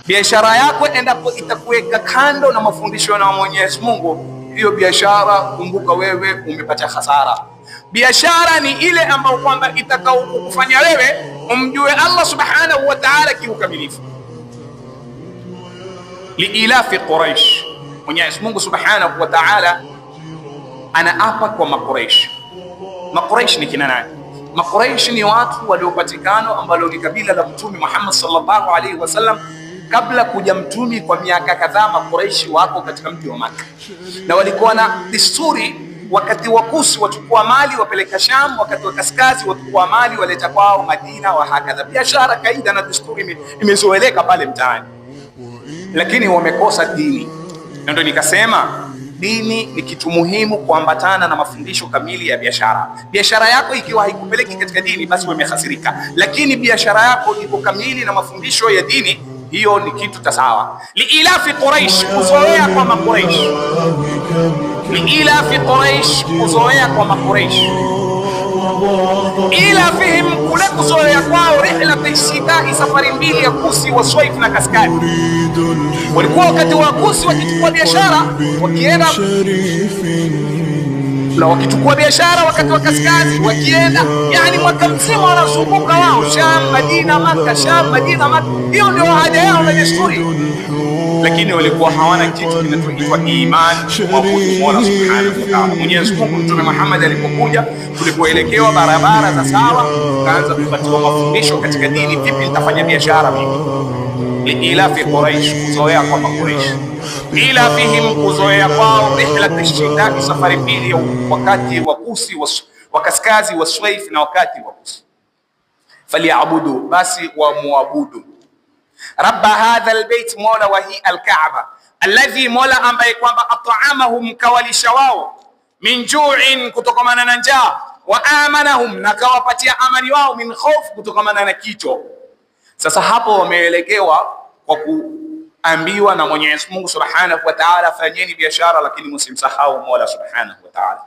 Biashara yako endapo itakuweka kando na mafundisho na Mwenyezi Mungu, hiyo biashara kumbuka wewe umepata hasara. Biashara ni ile ambayo kwamba itakao kufanya wewe umjue Allah subhanahu wa ta'ala kiukamilifu. Liilafi Quraish, Mwenyezi Mungu subhanahu wa ta'ala anaapa kwa Makuraish. Makuraish ni kina nani? Makuraish ni watu waliopatikana ambalo ni kabila la Mtume Muhammad sallallahu alaihi wasallam. Kabla kuja mtumi kwa miaka kadhaa, Makuraishi wako katika mji wa Makka, na walikuwa na desturi, wakati wa kusi wachukua mali wapeleka Sham, wakati wa kaskazi wachukua mali waleta kwao Madina, wa hakadha. Biashara kaida na desturi imezoeleka pale mtaani, lakini wamekosa dini. Na ndio nikasema dini ni kitu muhimu kuambatana na mafundisho kamili ya biashara. Biashara yako ikiwa haikupeleki katika dini, basi umehasirika, lakini biashara yako iko kamili na mafundisho ya dini, hiyo ni kitu tasawa. Liilafi Quraish, kuzoea kwa Makuraish. Liilafi Quraish, kuzoea kwa Makuraish. Ila fihim, kule kuzoea kwao, rihlata shita'i, safari mbili ya kusi wa swaif na kaskani. Walikuwa wakati wa kusi wakichukua biashara wakienda, na wakichukua biashara wakati wa kaskazi wakienda, yani mwaka mzima wanazunguka wao, Sham, Madina, Makka, Sham, Madina, Makka. Hiyo ndio haja yao na desturi, lakini walikuwa hawana kitu kinachoitwa imani wa Mola subhanahu wa ta'ala. Mwenyezi Mungu, Mtume Muhammad alipokuja, tulipoelekewa barabara za sawa, tukaanza kupatiwa mafundisho katika dini, vipi nitafanya biashara mimi. Liilafi Quraish, kuzoea kwa Makuraish. Ila fihim, kuzoea kwao, rihlata shita'i, safari mbili, wakati wa kusi wa kaskazi wa swaif na wakati wa kusi. Faliabudu, basi wa muabudu, rabba hadha albayt, mola wa hii alkaaba, alladhi, mola ambaye kwamba at'amahum, kawalisha wao, min ju'in, kutokamana na njaa, wa amanahum, na kawapatia amani wao, min khawf, kutokamana na kicho. Sasa hapo wameelekewa kwa kuambiwa na Mwenyezi Mungu subhanahu wa ta'ala, fanyeni biashara lakini msimsahau mola subhanahu wa ta'ala.